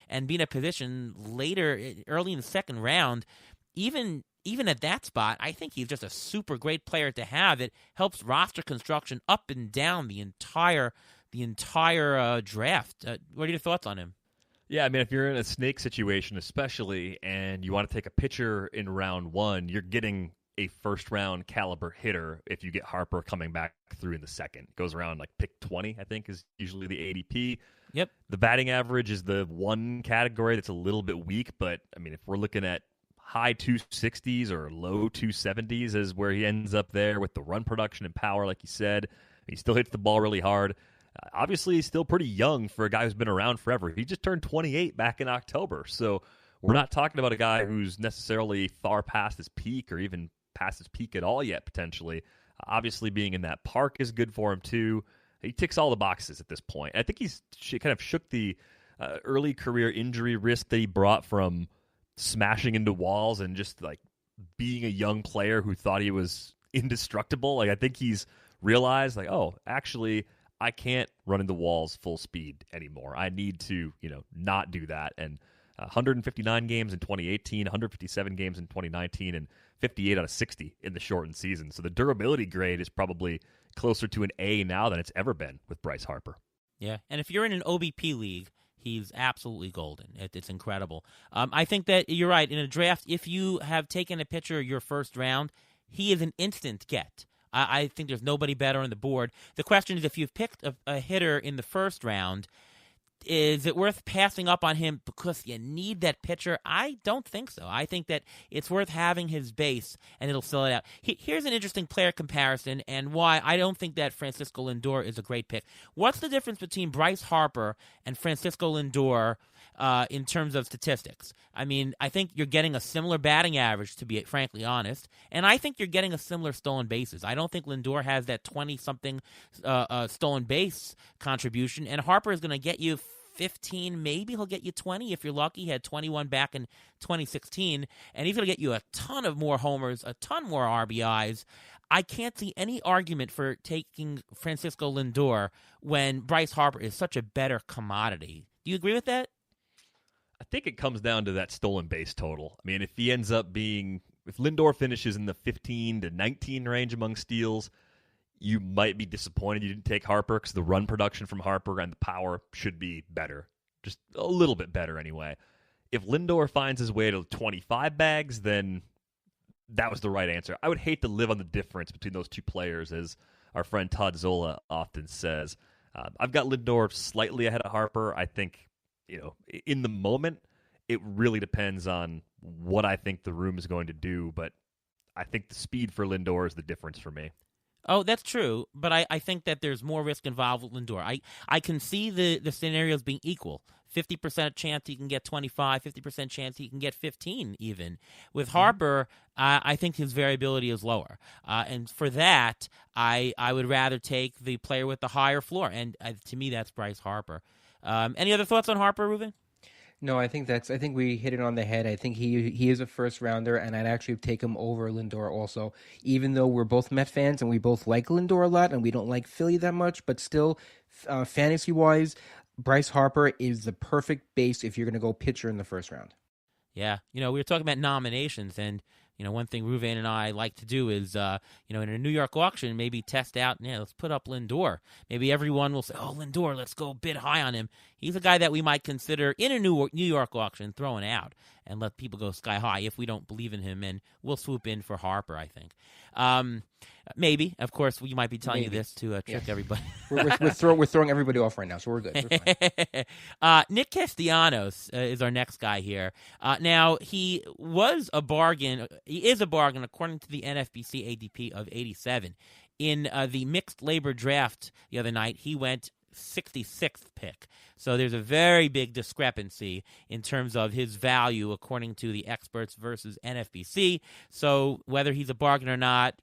and be in a position later, early in the second round, even at that spot, I think he's just a super great player to have. It helps roster construction up and down the entire draft. What are your thoughts on him? Yeah, I mean, if you're in a snake situation especially, and you want to take a pitcher in round one, you're getting a first-round caliber hitter if you get Harper coming back through in the second. It goes around like pick 20, I think, is usually the ADP. Yep. The batting average is the one category that's a little bit weak, but, I mean, if we're looking at high 260s or low 270s is where he ends up there with the run production and power, like you said. He still hits the ball really hard. Obviously, he's still pretty young for a guy who's been around forever. He just turned 28 back in October. So we're not talking about a guy who's necessarily far past his peak or even past his peak at all yet, potentially. Obviously, being in that park is good for him, too. He ticks all the boxes at this point. I think he's kind of shook the early career injury risk that he brought from smashing into walls and just like being a young player who thought he was indestructible. Like, I think he's realized, like, oh, actually, I can't run into walls full speed anymore. I need to, not do that. And 159 games in 2018, 157 games in 2019, and 58 out of 60 in the shortened season. So the durability grade is probably closer to an A now than it's ever been with Bryce Harper. Yeah, and if you're in an OBP league, he's absolutely golden. It's incredible. I think that you're right. In a draft, if you have taken a pitcher your first round, he is an instant get. I think there's nobody better on the board. The question is, if you've picked a hitter in the first round, is it worth passing up on him because you need that pitcher? I don't think so. I think that it's worth having his base, and it'll fill it out. Here's an interesting player comparison and why I don't think that Francisco Lindor is a great pick. What's the difference between Bryce Harper and Francisco Lindor in terms of statistics? I mean, I think you're getting a similar batting average, to be frankly honest, and I think you're getting a similar stolen bases. I don't think Lindor has that 20-something stolen base contribution, and Harper is going to get you 15, maybe he'll get you 20 if you're lucky. He had 21 back in 2016, and he's going to get you a ton of more homers, a ton more RBIs. I can't see any argument for taking Francisco Lindor when Bryce Harper is such a better commodity. Do you agree with that? I think it comes down to that stolen base total. I mean, if Lindor finishes in the 15 to 19 range among steals, you might be disappointed you didn't take Harper because the run production from Harper and the power should be better. Just a little bit better anyway. If Lindor finds his way to 25 bags, then that was the right answer. I would hate to live on the difference between those two players, as our friend Todd Zola often says. I've got Lindor slightly ahead of Harper. I think, in the moment, it really depends on what I think the room is going to do, but I think the speed for Lindor is the difference for me. Oh, that's true, but I think that there's more risk involved with Lindor. I can see the scenarios being equal. 50% chance he can get 25, 50% chance he can get 15 even. With Harper, I think his variability is lower. And for that, I would rather take the player with the higher floor. And to me, that's Bryce Harper. Any other thoughts on Harper, Ruben? No, I think we hit it on the head. I think he is a first rounder, and I'd actually take him over Lindor also. Even though we're both Met fans and we both like Lindor a lot, and we don't like Philly that much, but still, fantasy wise, Bryce Harper is the perfect base if you're going to go pitcher in the first round. Yeah, we were talking about nominations, and one thing Ruven and I like to do is, in a New York auction, maybe test out, let's put up Lindor. Maybe everyone will say, oh, Lindor, let's go bid high on him. He's a guy that we might consider in a New York auction throwing out and let people go sky high if we don't believe in him, and we'll swoop in for Harper, I think. Maybe. Of course, we might be telling you this to trick everybody. we're throwing everybody off right now, so we're good. We're fine. Nick Castellanos is our next guy here. Now, he was a bargain. He is a bargain according to the NFBC ADP of 87. In the mixed labor draft the other night, he went 66th pick. So there's a very big discrepancy in terms of his value according to the experts versus NFBC. So whether he's a bargain or not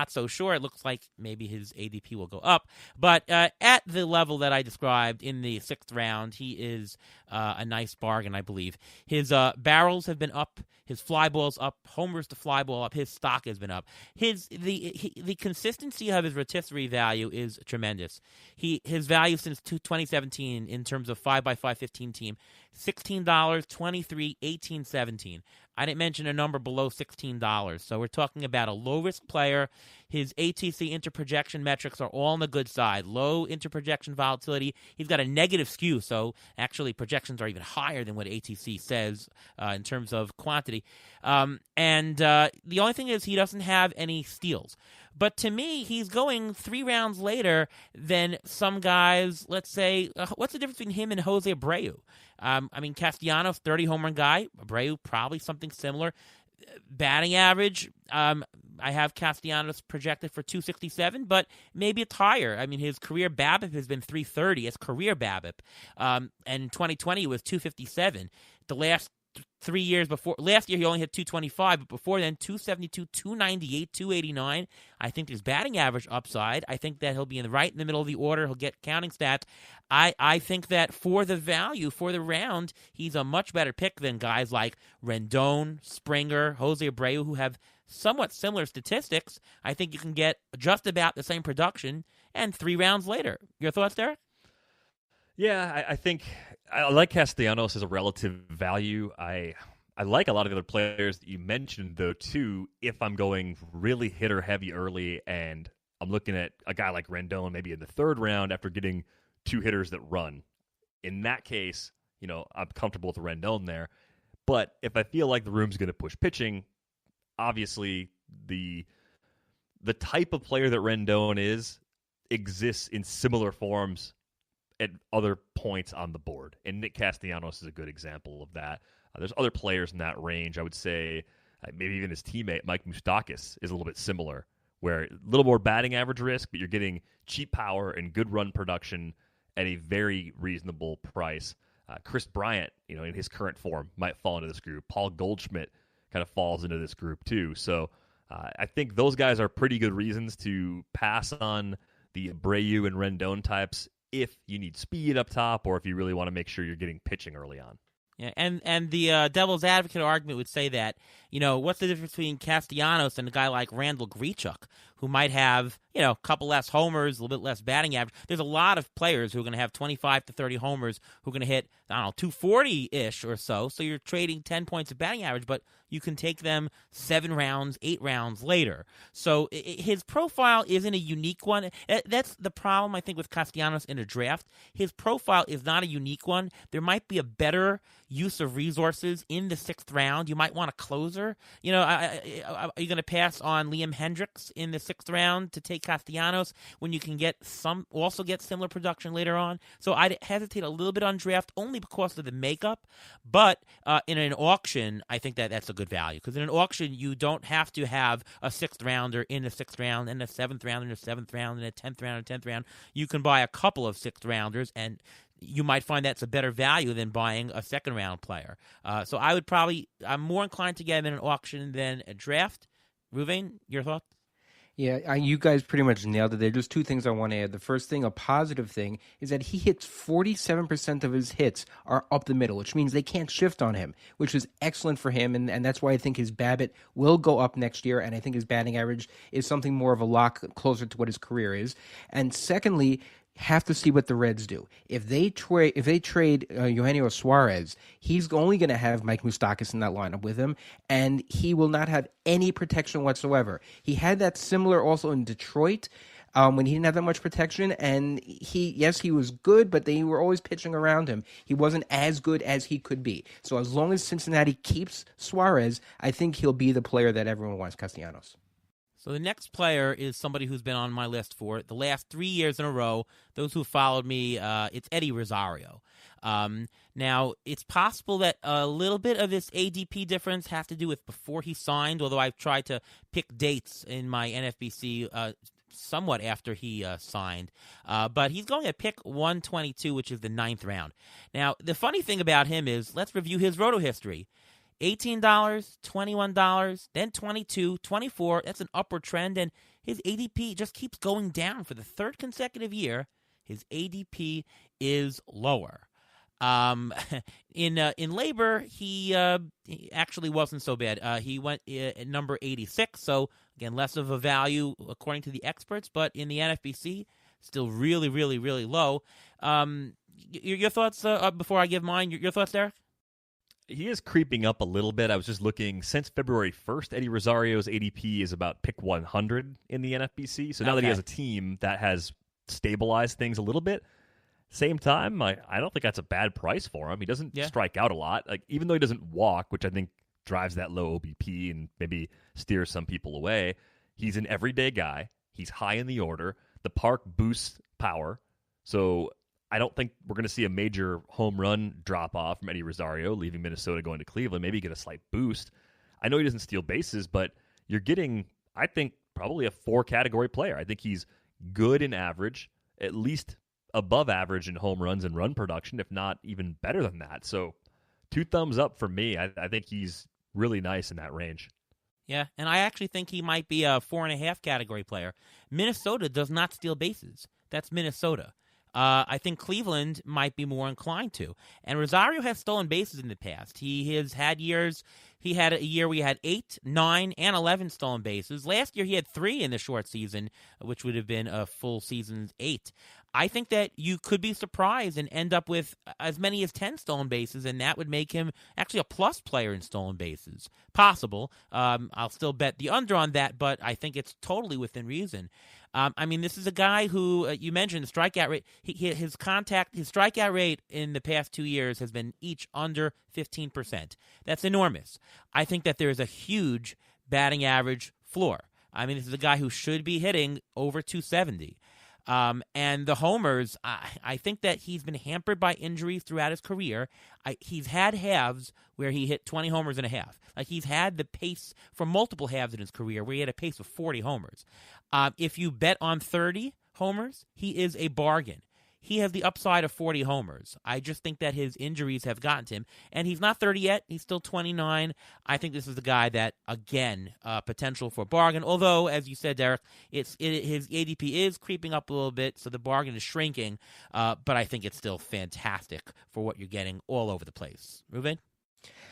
so sure. It looks like maybe his ADP will go up. But at the level that I described in the 6th round, he is a nice bargain, I believe. His barrels have been up, his fly balls up, homers to fly ball up. His stock has been up. The consistency of his rotisserie value is tremendous. His value since 2017 in terms of 5x5 15 team, $16, $23, $18, $17. I didn't mention a number below $16. So we're talking about a low-risk player. His ATC interprojection metrics are all on the good side. Low interprojection volatility. He's got a negative skew, so actually projections are even higher than what ATC says in terms of quantity. And the only thing is he doesn't have any steals. But to me, he's going 3 rounds later than some guys. Let's say, what's the difference between him and Jose Abreu? Castellanos, 30 home run guy. Abreu, probably something similar. Batting average, I have Castellanos projected for 267, but maybe it's higher. His career BABIP has been 330 as career BABIP. And in 2020, it was 257. The last 3 years before, last year he only hit 225, but before then 272, 298, 289. I think there's batting average upside. I think that he'll be right in the middle of the order. He'll get counting stats. I think that for the value, for the round, he's a much better pick than guys like Rendon, Springer, Jose Abreu, who have somewhat similar statistics. I think you can get just about the same production and 3 rounds later. Your thoughts, Derek? Yeah, I think I like Castellanos as a relative value. I like a lot of the other players that you mentioned, though, too, if I'm going really hitter-heavy early and I'm looking at a guy like Rendon maybe in the 3rd round after getting 2 hitters that run. In that case, I'm comfortable with Rendon there. But if I feel like the room's going to push pitching, obviously the type of player that Rendon exists in similar forms at other points on the board. And Nick Castellanos is a good example of that. There's other players in that range. I would say maybe even his teammate, Mike Moustakas, is a little bit similar, where a little more batting average risk, but you're getting cheap power and good run production at a very reasonable price. Chris Bryant, in his current form, might fall into this group. Paul Goldschmidt kind of falls into this group too. So I think those guys are pretty good reasons to pass on the Abreu and Rendon types if you need speed up top or if you really want to make sure you're getting pitching early on. Yeah, and the devil's advocate argument would say that, what's the difference between Castellanos and a guy like Randall Grichuk, who might have, a couple less homers, a little bit less batting average. There's a lot of players who are going to have 25 to 30 homers who are going to hit, 240-ish or so. So you're trading 10 points of batting average, but you can take them 7 rounds, 8 rounds later. So his profile isn't a unique one. That's the problem, I think, with Castellanos in a draft. His profile is not a unique one. There might be a better use of resources in the 6th round. You might want a closer. Are you going to pass on Liam Hendricks in the 6th round to take Castellanos when you can also get similar production later on? So I'd hesitate a little bit on draft only because of the makeup. But in an auction, I think that's a good value, because in an auction you don't have to have a 6th rounder in the 6th round and a 7th round in the 7th round and a 10th round and 10th round. You can buy a couple of 6th rounders, and you might find that's a better value than buying a 2nd round player. So I'm more inclined to get him in an auction than a draft. Ruvain, your thoughts? Yeah, you guys pretty much nailed it. There are just 2 things I want to add. The first thing, a positive thing, is that he hits 47% of his hits are up the middle, which means they can't shift on him, which is excellent for him, and that's why I think his BABIP will go up next year, and I think his batting average is something more of a lock closer to what his career is. And secondly, have to see what the Reds do. If they trade Eugenio Suarez, he's only going to have Mike Moustakas in that lineup with him, and he will not have any protection whatsoever. He had that similar also in Detroit when he didn't have that much protection, and he was good, but they were always pitching around him. He wasn't as good as he could be. So as long as Cincinnati keeps Suarez, I think he'll be the player that everyone wants, Castellanos. So the next player is somebody who's been on my list for the last 3 years in a row. Those who followed me, it's Eddie Rosario. Now, it's possible that a little bit of this ADP difference has to do with before he signed, although I've tried to pick dates in my NFBC somewhat after he signed. But he's going at pick 122, which is the 9th round. Now, the funny thing about him is, let's review his roto history. $18, $21, then $22, $24. That's an upward trend, and his ADP just keeps going down for the 3rd consecutive year. His ADP is lower. In labor, he actually wasn't so bad. He went at number 86, so again less of a value according to the experts, but in the NFBC, still really, really, really low. Your thoughts before I give mine? Your thoughts, Derek? He is creeping up a little bit. I was just looking, since February 1st, Eddie Rosario's ADP is about pick 100 in the NFBC. So now that he has a team that has stabilized things a little bit, same time, I don't think that's a bad price for him. He doesn't strike out a lot. Like, even though he doesn't walk, which I think drives that low OBP and maybe steers some people away, he's an everyday guy. He's high in the order. The park boosts power. So I don't think we're going to see a major home run drop-off from Eddie Rosario, leaving Minnesota going to Cleveland. Maybe get a slight boost. I know he doesn't steal bases, but you're getting, I think, probably a 4-category player. I think he's good in average, at least above average in home runs and run production, if not even better than that. So 2 thumbs up for me. I think he's really nice in that range. Yeah, and I actually think he might be a 4.5 category player. Minnesota does not steal bases. That's Minnesota. I think Cleveland might be more inclined to. And Rosario has stolen bases in the past. He has had years. He had a year where he had 8, 9, and 11 stolen bases. Last year he had 3 in the short season, which would have been a full season's 8. I think that you could be surprised and end up with as many as 10 stolen bases, and that would make him actually a plus player in stolen bases. Possible. I'll still bet the under on that, but I think it's totally within reason. This is a guy who you mentioned the strikeout rate. His strikeout rate in the past 2 years has been each under 15%. That's enormous. I think that there is a huge batting average floor. This is a guy who should be hitting over 270. And the homers, I think that he's been hampered by injuries throughout his career. He's had halves where he hit 20 homers and a half. Like, he's had the pace for multiple halves in his career where he had a pace of 40 homers. If you bet on 30 homers, he is a bargain. He has the upside of 40 homers. I just think that his injuries have gotten to him. And he's not 30 yet. He's still 29. I think this is the guy that, again, potential for bargain. Although, as you said, Derek, his ADP is creeping up a little bit, so the bargain is shrinking. But I think it's still fantastic for what you're getting all over the place. Ruben?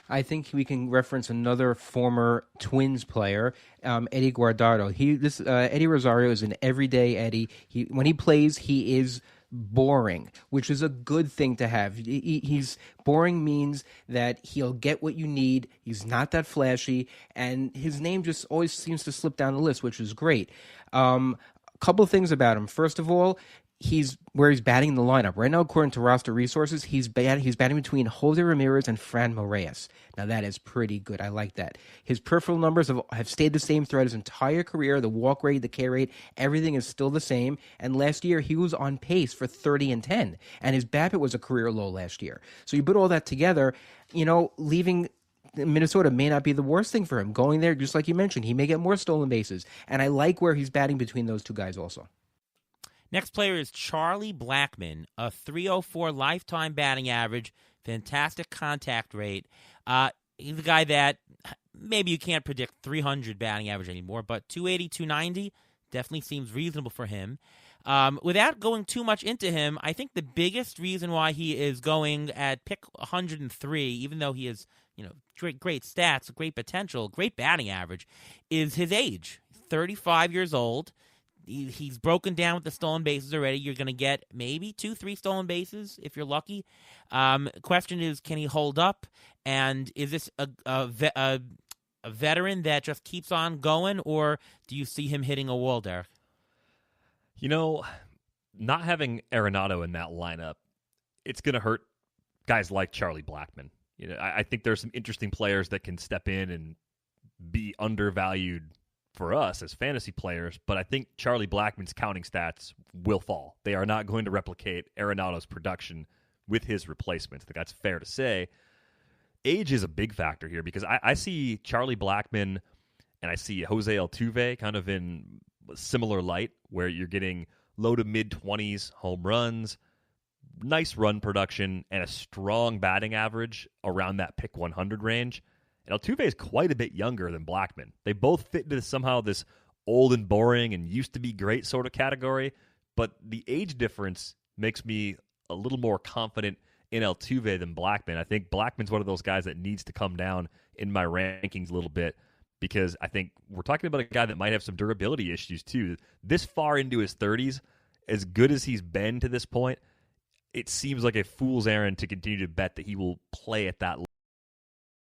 I think we can reference another former Twins player, Eddie Guardardo. Eddie Rosario is an everyday Eddie. When he plays, he is boring, which is a good thing to have. He's boring means that he'll get what you need. He's not that flashy, and his name just always seems to slip down the list, which is great. A couple of things about him. First of all, he's batting in the lineup right now. According to Roster Resources, he's batting between Jose Ramirez and Fran Moraes. Now that is pretty good. I like that. His peripheral numbers have stayed the same throughout his entire career. The walk rate, the K rate, everything is still the same. And last year he was on pace for 30 and 10, and his BABIP was a career low last year. So you put all that together, leaving Minnesota may not be the worst thing for him. Going there, just like you mentioned, he may get more stolen bases, and I like where he's batting between those two guys also. Next player is Charlie Blackman, a 304 lifetime batting average, fantastic contact rate. He's a guy that maybe you can't predict 300 batting average anymore, but 280, 290 definitely seems reasonable for him. Without going too much into him, I think the biggest reason why he is going at pick 103, even though he has great stats, great potential, great batting average, is his age. 35 years old. He's broken down with the stolen bases already. You're going to get maybe 2-3 stolen bases if you're lucky. Question is, can he hold up? And is this a veteran that just keeps on going, or do you see him hitting a wall, Derek? Not having Arenado in that lineup, it's going to hurt guys like Charlie Blackman. I think there's some interesting players that can step in and be undervalued for us as fantasy players, but I think Charlie Blackman's counting stats will fall. They are not going to replicate Arenado's production with his replacements. I think that's fair to say. Age is a big factor here because I see Charlie Blackman and I see Jose Altuve kind of in a similar light, where you're getting low to mid-20s home runs, nice run production, and a strong batting average around that pick 100 range. And Altuve is quite a bit younger than Blackman. They both fit into somehow this old and boring and used to be great sort of category, but the age difference makes me a little more confident in Altuve than Blackman. I think Blackman's one of those guys that needs to come down in my rankings a little bit because I think we're talking about a guy that might have some durability issues too. This far into his 30s, as good as he's been to this point, it seems like a fool's errand to continue to bet that he will play at that level